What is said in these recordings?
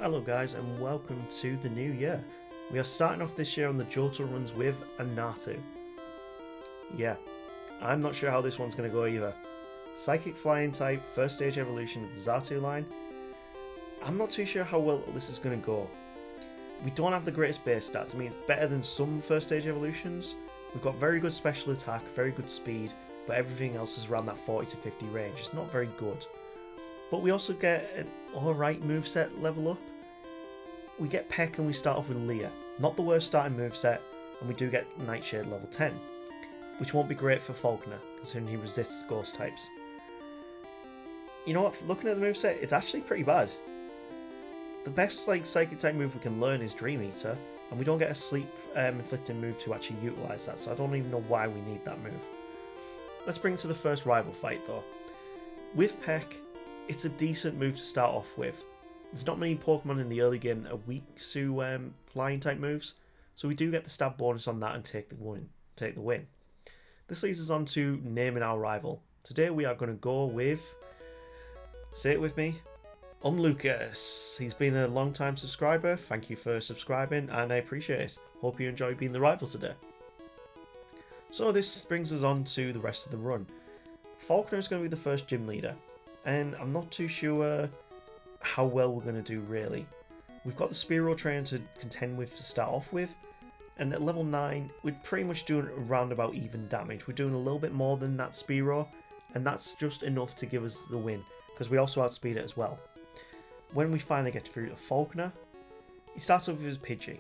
Hello guys and welcome to the new year. We are starting off this year on the Johto runs with a Natu. Yeah, I'm not sure how this one's going to go either. Psychic Flying type, first stage evolution of the Xatu line. I'm not too sure how well this is going to go. We don't have the greatest base stats. I mean, it's better than some first stage evolutions. We've got very good special attack, very good speed, but everything else is around that 40 to 50 range. It's not very good. But we also get an alright moveset level up. We get Peck and we start off with Leah. Not the worst starting moveset, and we do get Nightshade level 10. Which won't be great for Falconer, considering he resists ghost types. You know what, looking at the moveset, it's actually pretty bad. The best psychic type move we can learn is Dream Eater, and we don't get a sleep inflicting move to actually utilise that, so I don't even know why we need that move. Let's bring it to the first rival fight though. With Peck, it's a decent move to start off with. There's not many Pokemon in the early game that are weak to flying type moves, so we do get the stab bonus on that and take the win. This leads us on to naming our rival. Today we are going to go with, say it with me, Lucas. He's been a long time subscriber. Thank you for subscribing and I appreciate it. Hope you enjoy being the rival today. So this brings us on to the rest of the run. Falconer is going to be the first gym leader, and I'm not too sure how well we're going to do really. We've got the Spearow trainer to contend with to start off with, and at level 9 we're pretty much doing around about even damage. We're doing a little bit more than that Spearow, and that's just enough to give us the win, because we also outspeed it as well. When we finally get through to Falconer, he starts off with his Pidgey.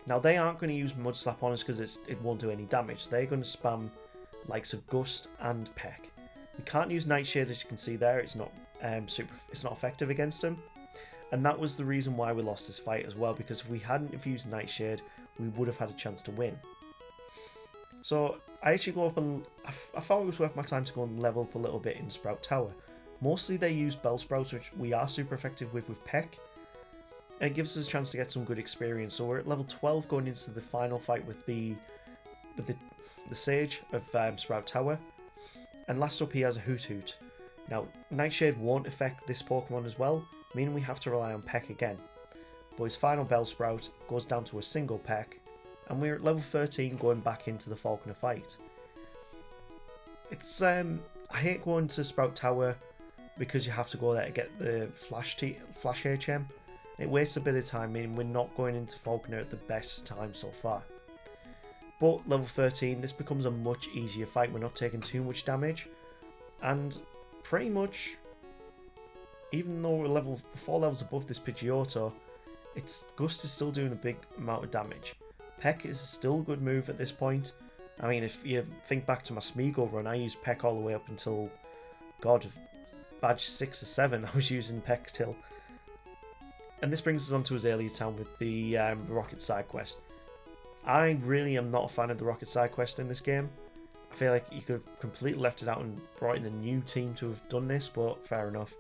Now they aren't going to use Mud Slap on us because it won't do any damage. They're going to spam likes of Gust and Peck. We can't use Nightshade, as you can see there. It's not it's not effective against him, and that was the reason why we lost this fight as well, because if we hadn't used Nightshade we would have had a chance to win. So I actually go up and I thought it was worth my time to go and level up a little bit in Sprout Tower. Mostly they use Bellsprouts, which we are super effective with Peck, and it gives us a chance to get some good experience. So we're at level 12 going into the final fight with the Sage of Sprout Tower, and last up he has a Hoot Hoot. Now Nightshade won't affect this Pokemon as well, meaning we have to rely on Peck again. But his final Bellsprout goes down to a single Peck, and we're at level 13 going back into the Falconer fight. It's I hate going to Sprout Tower because you have to go there to get the Flash HM. It wastes a bit of time, meaning we're not going into Falconer at the best time so far. But level 13, this becomes a much easier fight. We're not taking too much damage, and pretty much, even though we're 4 levels above this Pidgeotto, Gust is still doing a big amount of damage. Peck is still a good move at this point. I mean, if you think back to my Smeagol run, I used Peck all the way up until, God, badge 6 or 7 I was using Peck till. And this brings us on to Azalea Town with the Rocket side quest. I really am not a fan of the Rocket side quest in this game. I feel like you could have completely left it out and brought in a new team to have done this, but fair enough.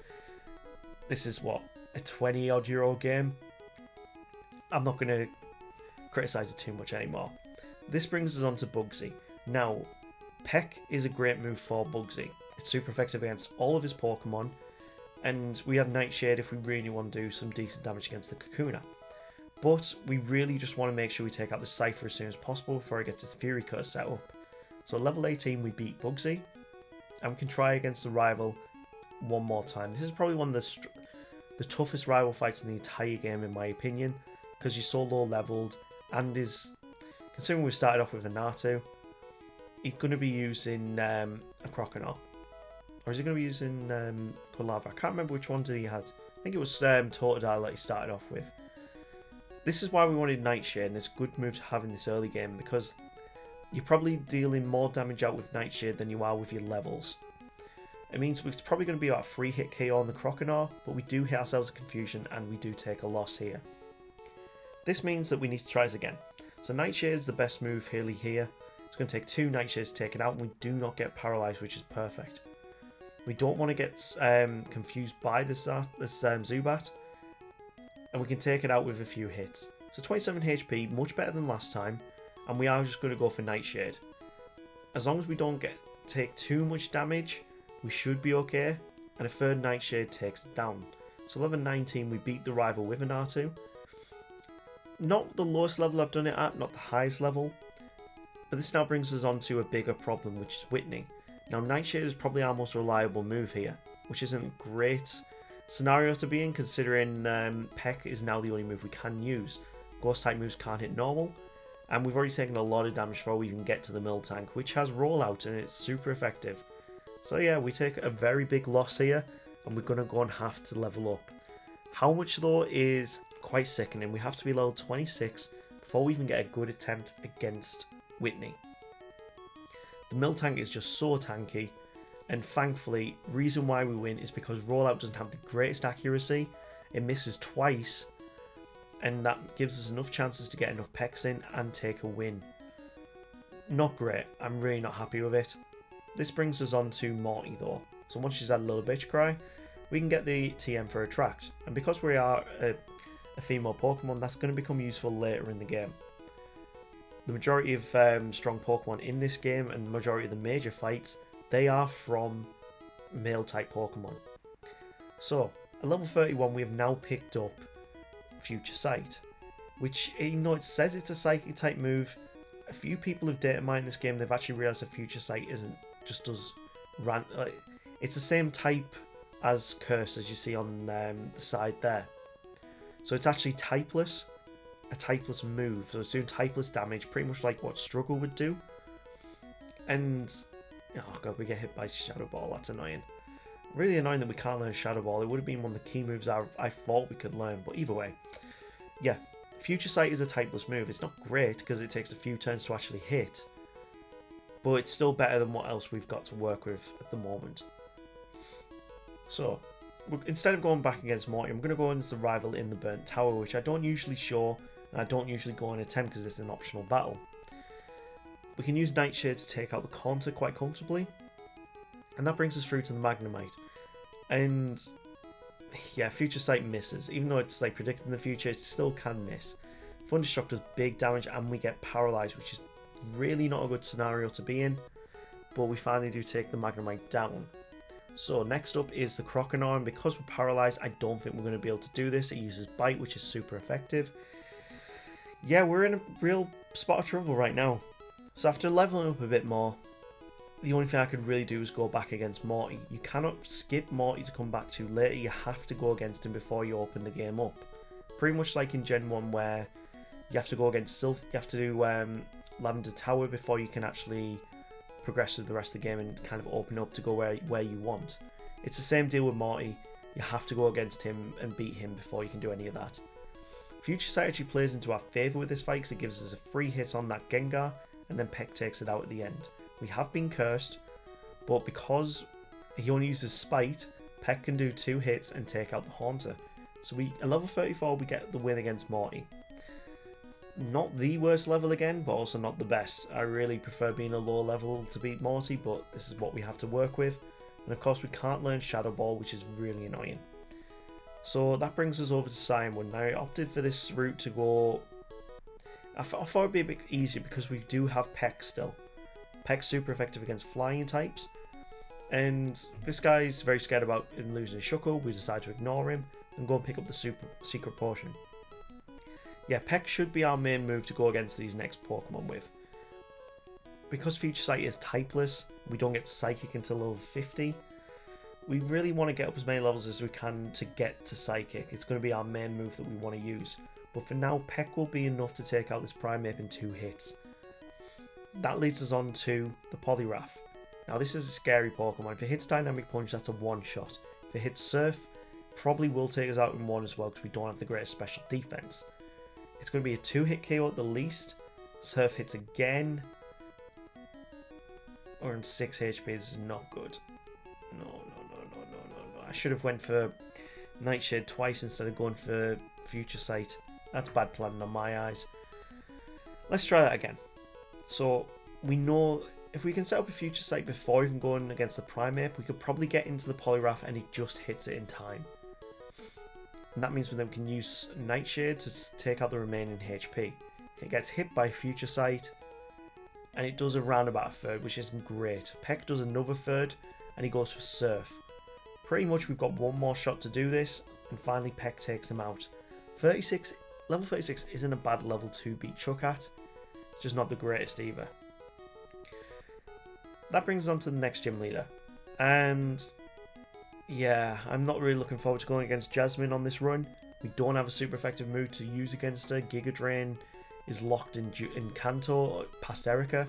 This is what, a 20-odd year old game? I'm not going to criticise it too much anymore. This brings us on to Bugsy. Now, Peck is a great move for Bugsy. It's super effective against all of his Pokemon, and we have Nightshade if we really want to do some decent damage against the Kakuna. But we really just want to make sure we take out the Cypher as soon as possible before it gets its Fury Curse set up. So at level 18 we beat Bugsy, and we can try against the rival one more time. This is probably one of the toughest rival fights in the entire game in my opinion, because you're so low leveled, and considering we started off with a Natu, he's going to be using a Croconaw. Or is he going to be using Quilava? I can't remember which one he had. I think it was Totodile that he started off with. This is why we wanted Nightshade, and it's a good move to have in this early game, because you're probably dealing more damage out with Nightshade than you are with your levels. It means it's probably going to be about a 3-hit KO on the Croconaw, but we do hit ourselves a confusion and we do take a loss here. This means that we need to try this again. So Nightshade is the best move here. It's going to take 2 Nightshades taken out, and we do not get paralysed, which is perfect. We don't want to get confused by this Zubat, and we can take it out with a few hits. So 27 HP, much better than last time, and we are just going to go for Nightshade. As long as we don't take too much damage, we should be okay, and a third Nightshade takes it down. So level 19 we beat the rival with a Natu. Not the lowest level I've done it at, not the highest level. But this now brings us on to a bigger problem, which is Whitney. Now Nightshade is probably our most reliable move here, which isn't a great scenario to be in considering Peck is now the only move we can use. Ghost type moves can't hit normal, and we've already taken a lot of damage before we even get to the Miltank, which has rollout and it's super effective. So yeah, we take a very big loss here, and we're going to go and have to level up. How much though is quite sickening. We have to be level 26 before we even get a good attempt against Whitney. The Miltank is just so tanky, and thankfully, reason why we win is because rollout doesn't have the greatest accuracy. It misses twice, and that gives us enough chances to get enough pecks in and take a win. Not great. I'm really not happy with it. This brings us on to Morty though. So once she's had a little bitch cry, we can get the TM for Attract, and because we are a female Pokemon, that's going to become useful later in the game. The majority of strong Pokemon in this game and the majority of the major fights, they are from male type Pokemon. So at level 31 we have now picked up Future Sight, which even though it says it's a psychic type move, a few people who've data mined this game, they've actually realised that Future Sight just does it's the same type as Curse as you see on the side there. So it's actually typeless, a typeless move, so it's doing typeless damage, pretty much like what Struggle would do. And oh god, we get hit by Shadow Ball, that's annoying. Really annoying that we can't learn Shadow Ball. It would have been one of the key moves I thought we could learn, but either way. Yeah, Future Sight is a typeless move. It's not great because it takes a few turns to actually hit, but it's still better than what else we've got to work with at the moment. So instead of going back against Morty, I'm going to go against the rival in the Burnt Tower, which I don't usually show, and I don't usually go and attempt because it's an optional battle. We can use Nightshade to take out the counter quite comfortably, and that brings us through to the Magnemite. And yeah, Future Sight misses. Even though it's like predicting the future, it still can miss. Thundershock does big damage and we get paralyzed, which is really not a good scenario to be in, but we finally do take the Magnemite down. So next up is the Croconaw, and because we're paralyzed, I don't think we're going to be able to do this. It uses Bite, which is super effective. Yeah, we're in a real spot of trouble right now. So after leveling up a bit more, the only thing I could really do is go back against Morty. You cannot skip Morty to come back to later. You have to go against him before you open the game up. Pretty much like in Gen 1 where you have to go against you have to do Lavender Tower before you can actually progress with the rest of the game and kind of open up to go where you want. It's the same deal with Morty. You have to go against him and beat him before you can do any of that. Future Sight actually plays into our favour with this fight because it gives us a free hit on that Gengar, and then Peck takes it out at the end. We have been cursed, but because he only uses Spite, Peck can do 2 hits and take out the Haunter. So at level 34 we get the win against Morty. Not the worst level again, but also not the best. I really prefer being a low level to beat Morty, but this is what we have to work with. And of course we can't learn Shadow Ball, which is really annoying. So that brings us over to Cyanwood. Now I opted for this route to go... I thought it'd be a bit easier because we do have Peck still. Peck's super effective against flying types. And this guy's very scared about him losing his Shuckle. We decide to ignore him and go and pick up the secret potion. Yeah, Peck should be our main move to go against these next Pokemon with. Because Future Sight is typeless, we don't get Psychic until level 50. We really want to get up as many levels as we can to get to Psychic. It's going to be our main move that we want to use. But for now, Peck will be enough to take out this Primeape in 2 hits. That leads us on to the Poliwrath. Now this is a scary Pokemon. If it hits Dynamic Punch, that's a one-shot. If it hits Surf, probably will take us out in 1 as well because we don't have the greatest special defense. It's going to be a 2-hit KO at the least. Surf hits again. Or in 6 HP, this is not good. No. I should have went for Nightshade twice instead of going for Future Sight. That's bad planning on my eyes. Let's try that again. So we know if we can set up a Future Sight before even going against the Primeape, we could probably get into the Poliwrath and it just hits it in time. And that means we then can use Nightshade to take out the remaining HP. It gets hit by Future Sight and it does around about a third, which isn't great. Peck does another third and he goes for Surf. Pretty much we've got one more shot to do this. and finally Peck takes him out. Level 36 isn't a bad level to beat Chuck at, it's just not the greatest either. That brings us on to the next gym leader, and yeah, I'm not really looking forward to going against Jasmine on this run. We don't have a super effective move to use against her. Giga Drain is locked in Kanto past Erica.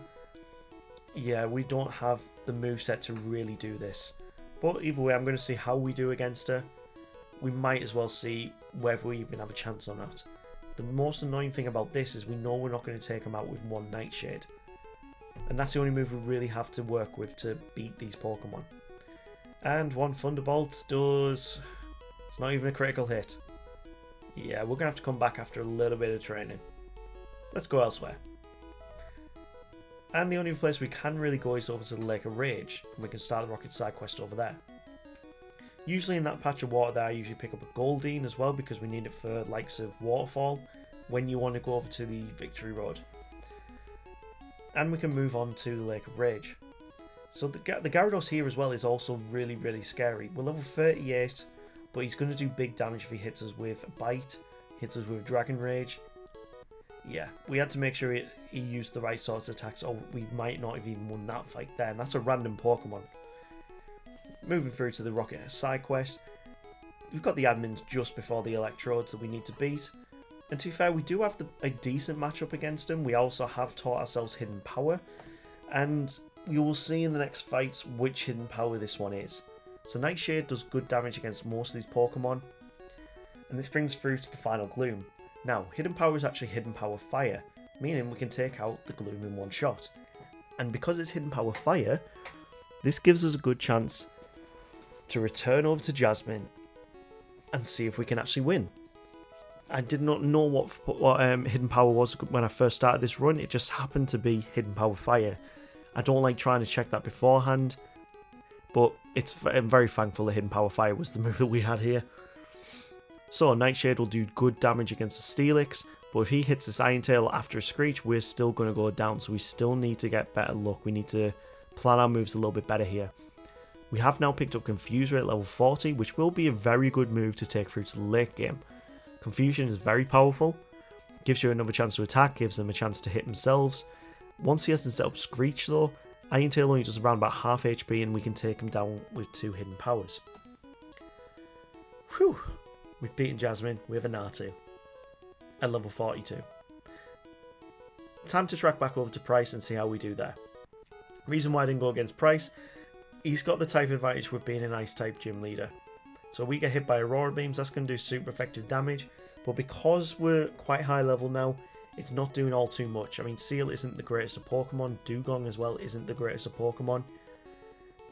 Yeah, we don't have the moveset to really do this. But either way, I'm going to see how we do against her. We might as well see whether we even have a chance or not. The most annoying thing about this is we know we're not going to take them out with one Nightshade. And that's the only move we really have to work with to beat these Pokemon. And one Thunderbolt does... It's not even a critical hit. Yeah, we're going to have to come back after a little bit of training. Let's go elsewhere. And the only place we can really go is over to the Lake of Rage, and we can start the Rocket side quest over there. Usually in that patch of water there, I usually pick up a Goldeen as well, because we need it for likes of Waterfall, when you want to go over to the Victory Road. And we can move on to the Lake of Rage. So the Gyarados here as well is also really, really scary. We're level 38, but he's going to do big damage if he hits us with Bite, hits us with Dragon Rage. Yeah, we had to make sure he used the right sorts of attacks, or we might not have even won that fight there, and that's a random Pokemon. Moving through to the Rocket side quest, we've got the admins just before the Electrodes that we need to beat. And to be fair, we do have a decent matchup against them. We also have taught ourselves Hidden Power, and you will see in the next fights which Hidden Power this one is. So Nightshade does good damage against most of these Pokemon, and this brings through to the final Gloom. Now, Hidden Power is actually Hidden Power Fire, meaning we can take out the Gloom in one shot. And because it's Hidden Power Fire, this gives us a good chance to return over to Jasmine and see if we can actually win. I did not know what Hidden Power was when I first started this run. It just happened to be Hidden Power Fire. I don't like trying to check that beforehand, but I'm very thankful that Hidden Power Fire was the move that we had here. So Nightshade will do good damage against the Steelix, but if he hits this Iron Tail after a Screech, we're still going to go down, so we still need to get better luck. We need to plan our moves a little bit better here. We have now picked up Confuse Ray at level 40, which will be a very good move to take through to the late game. Confusion is very powerful, gives you another chance to attack, gives them a chance to hit themselves. Once he hasn't set up Screech though, Iron Tail only does around about half HP and we can take him down with 2 hidden powers. Whew! We've beaten Jasmine with a Natu at level 42. Time to track back over to Price and see how we do there. Reason why I didn't go against Price, he's got the type advantage with being an Ice type gym leader. So we get hit by Aurora Beams, that's going to do super effective damage, but because we're quite high level now, it's not doing all too much. I mean, Seal isn't the greatest of Pokemon, Dugong as well isn't the greatest of Pokemon.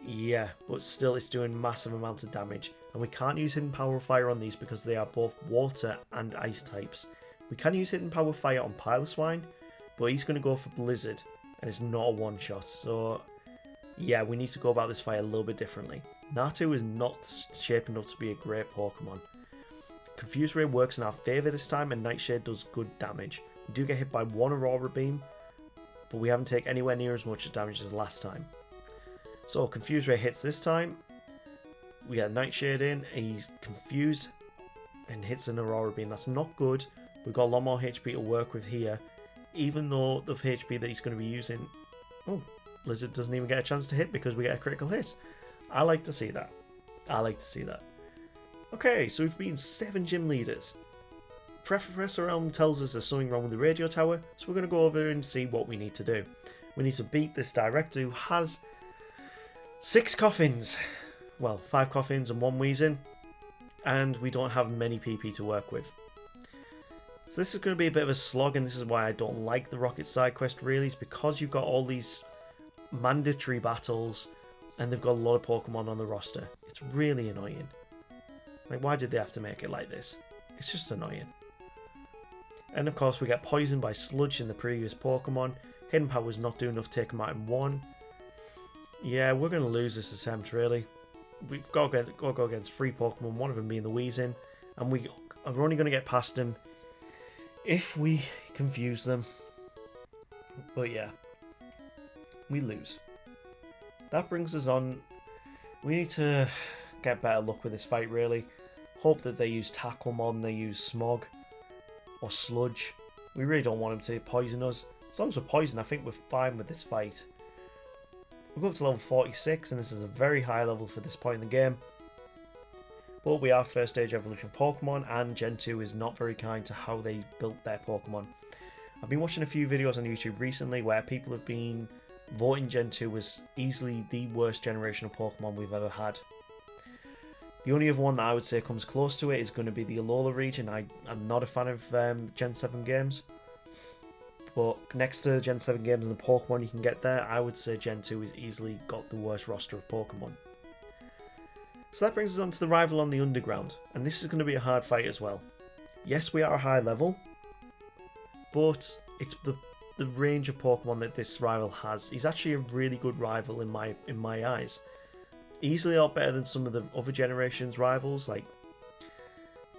Yeah, but still it's doing massive amounts of damage. And we can't use Hidden Power Fire on these because they are both Water and Ice types. We can use Hidden Power Fire on Piloswine, but he's going to go for Blizzard, and it's not a one-shot. So, yeah, we need to go about this fight a little bit differently. Natu is not shaping up to be a great Pokemon. Confuse Ray works in our favour this time, and Nightshade does good damage. We do get hit by 1 Aurora Beam, but we haven't taken anywhere near as much damage as last time. So, Confuse Ray hits this time. We get Nightshade in, he's confused and hits an Aurora Beam. That's not good. We've got a lot more HP to work with here, even though the HP that he's going to be using... Oh, Blizzard doesn't even get a chance to hit because we get a critical hit. I like to see that. I like to see that. Okay, so we've beaten 7 gym leaders. Professor Elm tells us there's something wrong with the radio tower, so we're going to go over and see what we need to do. We need to beat this Director who has 6 coffins. Well, 5 coffins and 1 Weezing, and we don't have many PP to work with. So this is going to be a bit of a slog, and this is why I don't like the Rocket side quest really, is because you've got all these mandatory battles, and they've got a lot of Pokemon on the roster. It's really annoying. Like, why did they have to make it like this? It's just annoying. And of course we get poisoned by Sludge in the previous Pokemon. Hidden Power was not doing enough to take him out in 1. Yeah, we're going to lose this attempt really. We've got to go against 3 Pokemon, one of them being the Weezing, and we are only going to get past them if we confuse them. But yeah, we lose. That brings us on. We need to get better luck with this fight really. Hope that they use Tackle more than they use Smog or Sludge. We really don't want them to poison us. As long as we're poisoned, I think we're fine with this fight. We'll go up to level 46, and this is a very high level for this point in the game. But we are first stage evolution Pokemon, and Gen 2 is not very kind to how they built their Pokemon. I've been watching a few videos on YouTube recently where people have been voting Gen 2 as easily the worst generation of Pokemon we've ever had. The only other one that I would say comes close to it is going to be the Alola region. I'm not a fan of Gen 7 games. But next to Gen 7 games and the Pokemon you can get there, I would say Gen 2 has easily got the worst roster of Pokemon. So that brings us on to the rival on the Underground. And this is going to be a hard fight as well. Yes, we are a high level. But it's the range of Pokemon that this rival has. He's actually a really good rival in my eyes. Easily a lot better than some of the other generation's rivals. Like,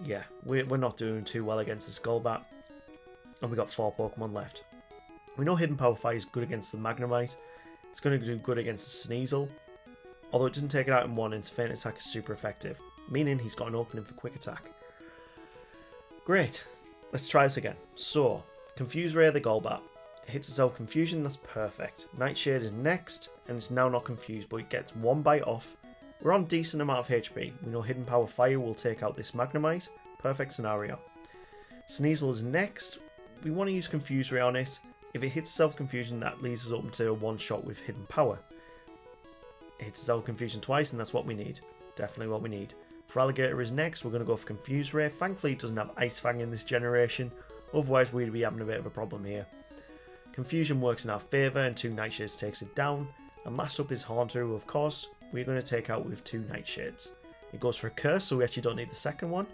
yeah, we're not doing too well against this Golbat. And we got 4 Pokemon left. We know Hidden Power Fire is good against the Magnemite. It's going to do good against the Sneasel. Although it doesn't take it out in one, its Feint Attack is super effective. Meaning he's got an opening for Quick Attack. Great. Let's try this again. So, Confuse Ray the Golbat. It hits itself Confusion, that's perfect. Nightshade is next, and it's now not confused, but it gets 1 bite off. We're on a decent amount of HP. We know Hidden Power Fire will take out this Magnemite. Perfect scenario. Sneasel is next. We want to use Confuse Ray on it. If it hits self-confusion, that leaves us open to a one-shot with Hidden Power. It hits self-confusion twice, and that's what we need. Definitely what we need. Feraligatr is next. We're going to go for Confuse Ray. Thankfully, it doesn't have Ice Fang in this generation. Otherwise, we'd be having a bit of a problem here. Confusion works in our favour, and 2 Nightshades takes it down. And last up is Haunter, who of course, we're going to take out with 2 Nightshades. It goes for a Curse, so we actually don't need the second one.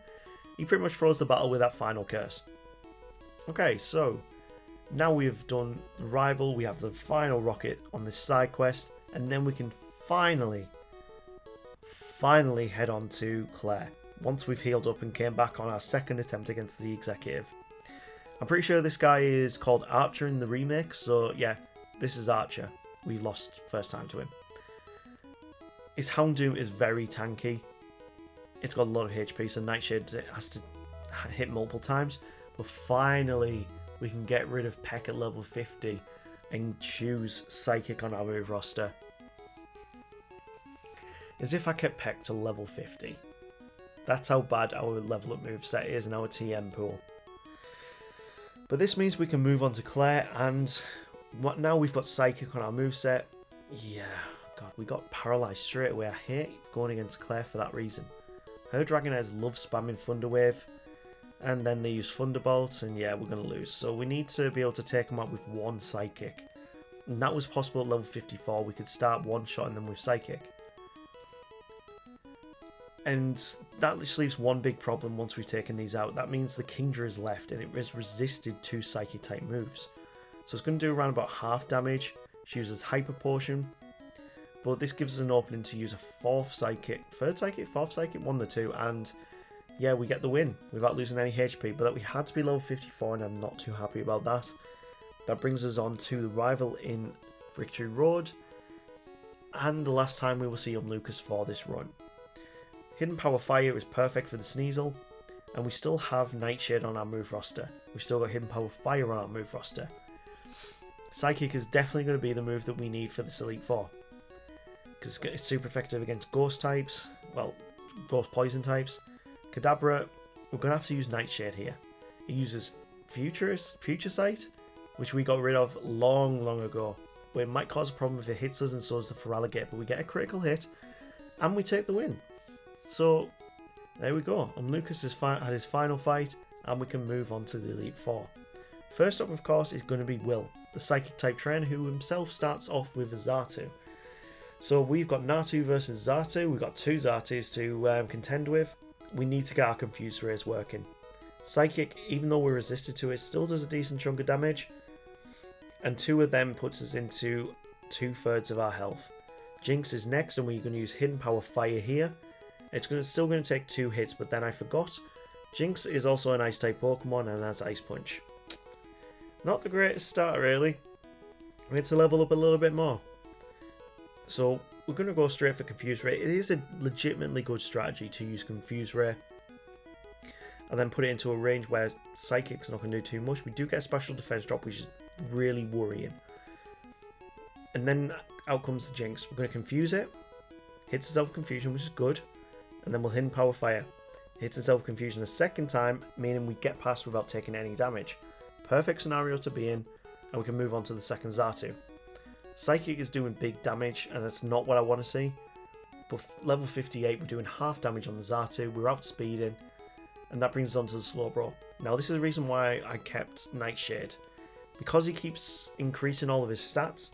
He pretty much throws the battle with that final Curse. Okay, so now we've done the rival, we have the final rocket on this side quest, and then we can finally head on to Claire, once we've healed up and came back on our second attempt against the Executive. I'm pretty sure this guy is called Archer in the remake, so yeah, this is Archer. We lost first time to him. His Houndoom is very tanky. It's got a lot of HP, so Nightshade has to hit multiple times. But finally, we can get rid of Peck at level 50 and choose Psychic on our move roster. As if I kept Peck to level 50. That's how bad our level up moveset is in our TM pool. But this means we can move on to Claire, and now we've got Psychic on our moveset. Yeah, God, we got Paralysed straight away. I hate going against Claire for that reason. Her Dragonairs love spamming Thunder Wave. And then they use Thunderbolts, and yeah, we're going to lose. So we need to be able to take them out with 1 Psychic. And that was possible at level 54. We could start one-shotting them with Psychic. And that just leaves one big problem once we've taken these out. That means the Kingdra is left, and it has resisted 2 Psychic-type moves. So it's going to do around about half damage. She uses Hyper Potion. But this gives us an opening to use a 4th Psychic. 3rd Psychic? 4th Psychic? 1 of the 2. And yeah, we get the win without losing any HP, but that we had to be level 54, and I'm not too happy about that. That brings us on to the rival in Victory Road, and the last time we will see Lucas for this run. Hidden Power Fire is perfect for the Sneasel, and we still have Nightshade on our move roster. We've still got Hidden Power Fire on our move roster. Psychic is definitely going to be the move that we need for this Elite Four, because it's super effective against Ghost types, well, Ghost Poison types. Kadabra, we're going to have to use Nightshade here. It uses Future Sight, which we got rid of long ago. But it might cause a problem if it hits us, and so does the Feraligatr, but we get a critical hit, and we take the win. So, there we go. Lucas has had his final fight, and we can move on to the Elite Four. First up, of course, is going to be Will, the Psychic-type trainer, who himself starts off with a Xatu. So we've got Natu versus Xatu. We've got 2 Xatus to contend with. We need to get our Confuse Rays working. Psychic, even though we're resisted to it, still does a decent chunk of damage. And 2 of them puts us into 2/3 of our health. Jinx is next, and we're going to use Hidden Power Fire here. It's still going to take 2 hits, but then I forgot. Jinx is also an Ice-type Pokemon and has Ice Punch. Not the greatest start, really. We need to level up a little bit more. So we're going to go straight for Confuse Ray. It is a legitimately good strategy to use Confuse Ray. and then put it into a range where Psychic's not going to do too much. We do get a special defense drop, which is really worrying. And then out comes the Jinx. We're going to confuse it. Hits itself confusion, which is good. And then we'll hidden power fire. Hits itself confusion a second time, meaning we get past without taking any damage. Perfect scenario to be in, and we can move on to the second Xatu. Psychic is doing big damage, and that's not what I want to see. But level 58, we're doing half damage on the Xatu, we're outspeeding, and that brings us on to the Slowbro. Now this is the reason why I kept Nightshade. Because he keeps increasing all of his stats,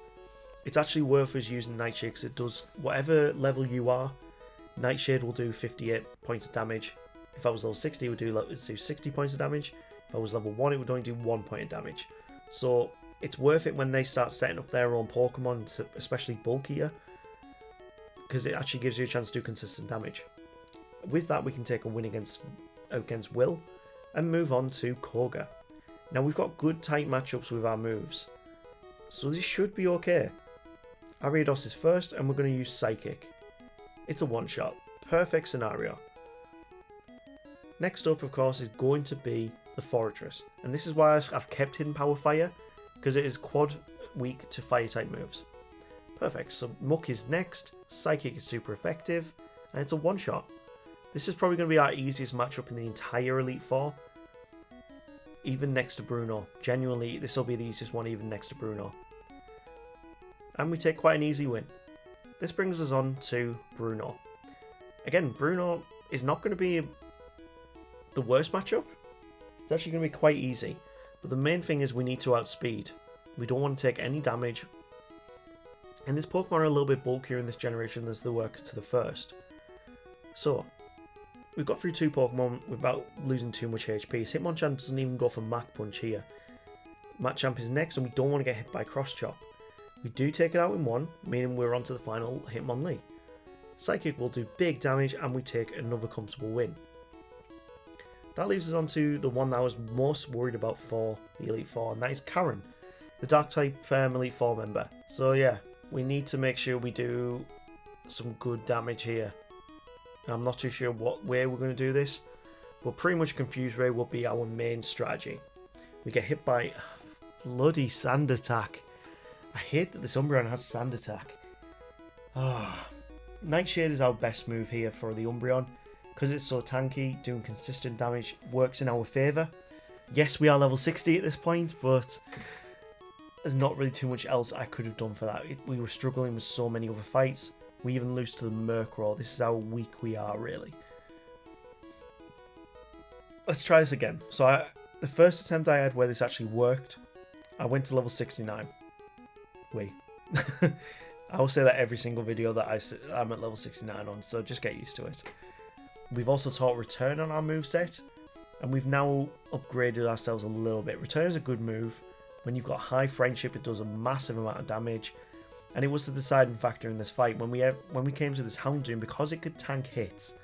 it's actually worth us using Nightshade, because it does whatever level you are. Nightshade will do 58 points of damage. If I was level 60, it would do 60 points of damage. If I was level 1, it would only do 1 point of damage. So it's worth it when they start setting up their own Pokemon, especially bulkier, because it actually gives you a chance to do consistent damage. With that, we can take a win against Will and move on to Koga. Now we've got good tight matchups with our moves, so this should be okay. Ariados is first, and we're going to use Psychic. It's a one-shot. Perfect scenario. Next up, of course, is going to be the Fortress, and this is why I've kept Hidden Power Fire, because it is quad weak to fire-type moves. Perfect, so Muck is next, Psychic is super effective, and it's a one-shot. This is probably going to be our easiest matchup in the entire Elite Four, even next to Bruno. Genuinely, this will be the easiest one even next to Bruno. And we take quite an easy win. This brings us on to Bruno. Again, Bruno is not going to be the worst matchup. It's actually going to be quite easy. But the main thing is we need to outspeed. We don't want to take any damage. And this Pokemon are a little bit bulkier in this generation than they were to the first. So, we've got through 2 Pokemon without losing too much HP. Hitmonchan doesn't even go for Mach Punch here. Machamp is next, and we don't want to get hit by Cross Chop. We do take it out in 1, meaning we're on to the final Hitmonlee. Psychic will do big damage, and we take another comfortable win. That leaves us on to the one that I was most worried about for the Elite Four, and that is Karen, the Dark-type Elite Four member. So yeah, we need to make sure we do some good damage here. I'm not too sure what way we're going to do this, but pretty much Confuse Ray will be our main strategy. We get hit by bloody Sand Attack. I hate that this Umbreon has Sand Attack. Nightshade is our best move here for the Umbreon, because it's so tanky, doing consistent damage, works in our favour. Yes, we are level 60 at this point, but there's not really too much else I could have done for that. We were struggling with so many other fights. We even lose to the Murkrow. This is how weak we are, really. Let's try this again. So the first attempt I had where this actually worked, I went to level 69. Wait. I will say that every single video that I'm at level 69 on, so just get used to it. We've also taught Return on our moveset, and we've now upgraded ourselves a little bit. Return is a good move. When you've got high friendship, it does a massive amount of damage, and it was the deciding factor in this fight. When we came to this Houndoom, because it could tank hits,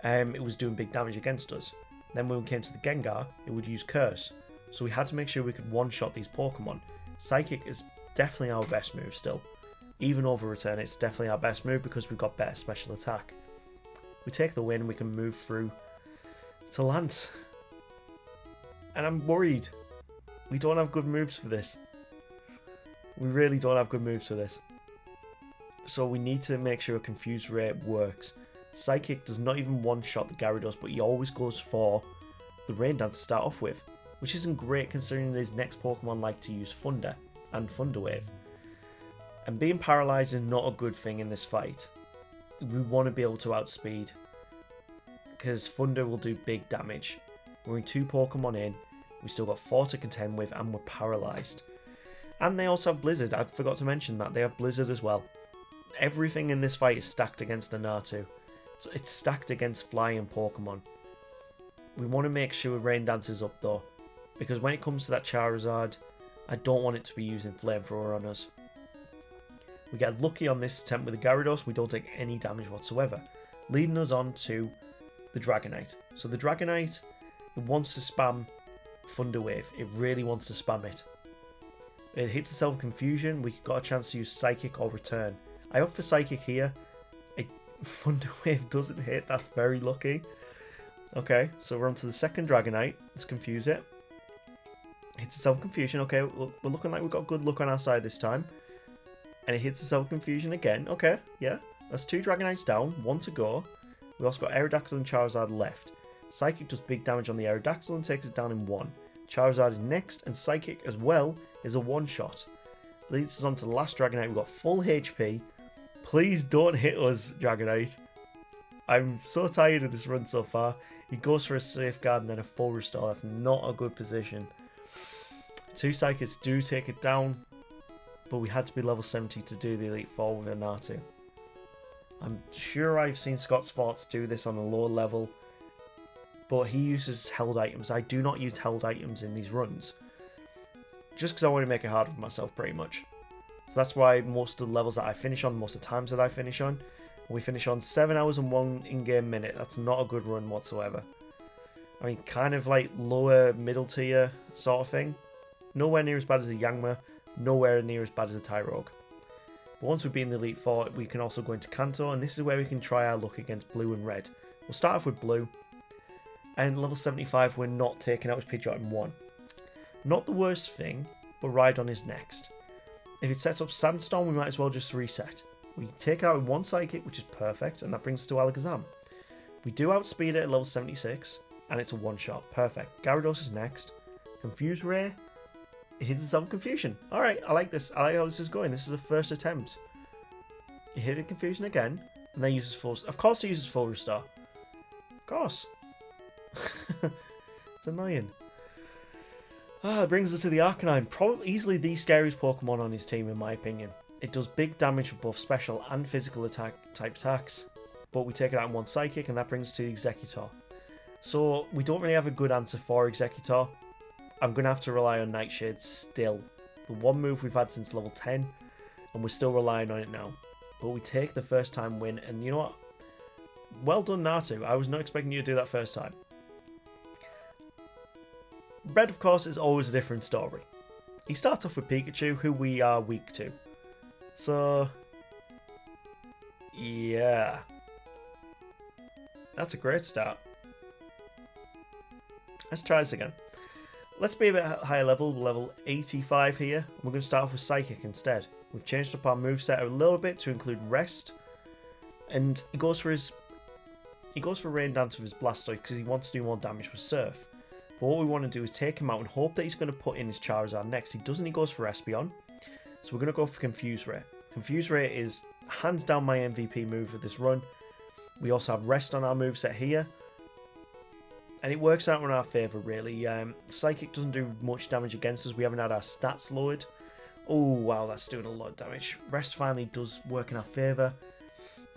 it was doing big damage against us. Then when we came to the Gengar, it would use Curse, so we had to make sure we could one-shot these Pokemon. Psychic is definitely our best move still. Even over Return, it's definitely our best move because we've got better special attack. We take the win, we can move through to Lance. And I'm worried. We don't have good moves for this. We really don't have good moves for this. So we need to make sure Confuse Ray works. Psychic does not even one-shot the Gyarados, but he always goes for the Rain Dance to start off with, which isn't great considering these next Pokemon like to use Thunder and Thunder Wave. And being paralysed is not a good thing in this fight. We want to be able to outspeed, because Thunder will do big damage. We're in 2 Pokemon in, we still got 4 to contend with, and we're paralysed. And they also have Blizzard. I forgot to mention that they have Blizzard as well. Everything in this fight is stacked against a Natu. So it's stacked against flying Pokemon. We want to make sure Rain Dance is up though, because when it comes to that Charizard, I don't want it to be using Flamethrower on us. We get lucky on this attempt with the Gyarados, we don't take any damage whatsoever, leading us on to the Dragonite. So the Dragonite, it wants to spam Thunder Wave. It really wants to spam it. It hits itself with Confusion. We got a chance to use Psychic or Return. I opt for Psychic here. Thunder Wave doesn't hit. That's very lucky. Okay, so we're on to the second Dragonite. Let's confuse it. Hits itself confusion. Okay, we're looking like we've got good luck on our side this time. And it hits itself confusion again. Okay, yeah. That's 2 Dragonites down, 1 to go. We also got Aerodactyl and Charizard left. Psychic does big damage on the Aerodactyl and takes it down in 1. Charizard is next, and Psychic as well is a one-shot. Leads us on to the last Dragonite. We've got full HP. Please don't hit us, Dragonite. I'm so tired of this run so far. He goes for a Safeguard and then a full restore. That's not a good position. 2 Psychics do take it down, but we had to be level 70 to do the Elite Four with a Natu. I'm sure I've seen Scott's Forts do this on a lower level, but he uses held items. I do not use held items in these runs, just because I want to make it harder for myself pretty much. So that's why most of the levels that I finish on, most of the times that I finish on, we finish on 7 hours and 1 in-game minute. That's not a good run whatsoever. I mean, kind of like lower middle tier sort of thing. Nowhere near as bad as a Yangma, nowhere near as bad as a Tyrogue. But once we've been the Elite Four, we can also go into Kanto, and this is where we can try our luck against Blue and Red. We'll start off with Blue, and level 75 we're not taking out his Pidgeot in 1. Not the worst thing, but Rhydon is next. If it sets up Sandstorm, we might as well just reset. We take it out with 1 Psychic, which is perfect, and that brings us to Alakazam. We do outspeed it at level 76, and it's a one-shot. Perfect. Gyarados is next. Confuse Ray. It hits itself Confusion. Alright, I like this. I like how this is going. This is the first attempt. You hit it Confusion again, and then uses full... Of course he uses full restore. Of course. It's annoying. That brings us to the Arcanine. Probably easily the scariest Pokemon on his team, in my opinion. It does big damage for both special and physical type attacks, but we take it out in 1 Psychic, and that brings us to the Executor. So we don't really have a good answer for Executor. I'm going to have to rely on Nightshade still. The one move we've had since level 10, and we're still relying on it now. But we take the first time win, and you know what? Well done, Natu. I was not expecting you to do that first time. Red, of course, is always a different story. He starts off with Pikachu, who we are weak to. So, yeah. That's a great start. Let's try this again. Let's be a bit higher level 85 here. We're going to start off with Psychic instead. We've changed up our moveset a little bit to include Rest. And he goes for Rain Dance with his Blastoise because he wants to do more damage with Surf. But what we want to do is take him out and hope that he's going to put in his Charizard next. He doesn't, he goes for Espeon. So we're going to go for Confuse Ray. Confuse Ray is hands down my MVP move of this run. We also have Rest on our moveset here. And it works out in our favour, really. Psychic doesn't do much damage against us. We haven't had our stats lowered. Oh, wow, that's doing a lot of damage. Rest finally does work in our favour.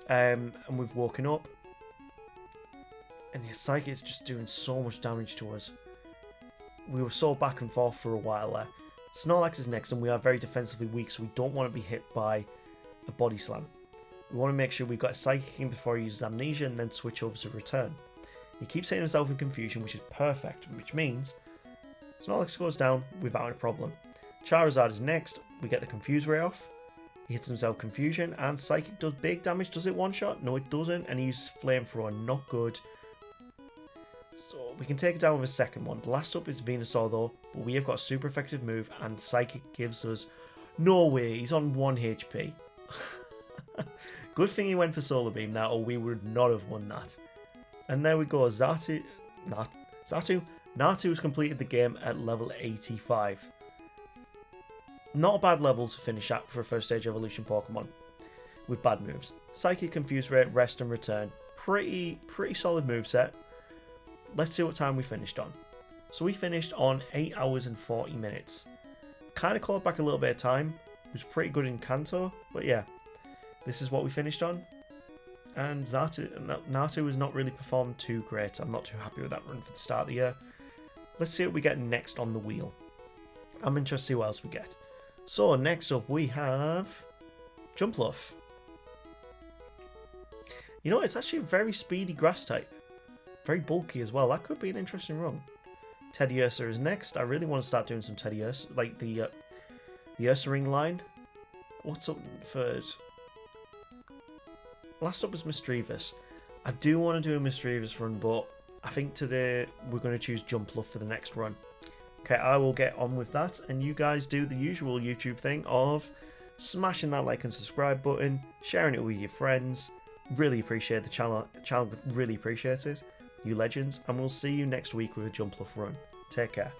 And we've woken up. And the Psychic is just doing so much damage to us. We were so back and forth for a while there. Snorlax is next, and we are very defensively weak, so we don't want to be hit by a Body Slam. We want to make sure we've got a Psychic in before he uses Amnesia, and then switch over to Return. He keeps hitting himself in Confusion, which is perfect, which means Snorlax goes down without a problem. Charizard is next. We get the Confuse Ray off. He hits himself Confusion, and Psychic does big damage. Does it one-shot? No, it doesn't, and he uses Flamethrower. Not good. So we can take it down with a second one. The last up is Venusaur, though, but we have got a super effective move, and Psychic gives us... No way, he's on 1 HP. Good thing he went for Solar Beam now, or we would not have won that. And there we go, Natu has completed the game at level 85. Not a bad level to finish at for a first stage evolution Pokemon with bad moves. Psychic, Confuse Ray, Rest and Return. Pretty solid moveset. Let's see what time we finished on. So we finished on 8 hours and 40 minutes. Kind of clawed back a little bit of time. It was pretty good in Kanto, but yeah. This is what we finished on. And Natu has not really performed too great. I'm not too happy with that run for the start of the year. Let's see what we get next on the wheel. I'm interested to see what else we get. So next up we have Jumpluff. You know, it's actually a very speedy grass type. Very bulky as well. That could be an interesting run. Teddiursa is next. I really want to start doing some Teddiursa, like the Ursaring line. What's up third? Last up is Misdreavus. I do want to do a Misdreavus run, but I think today we're going to choose Jumpluff for the next run. Okay, I will get on with that, and you guys do the usual YouTube thing of smashing that like and subscribe button, sharing it with your friends. Really appreciate the channel really appreciates it. You legends, and we'll see you next week with a Jumpluff run. Take care.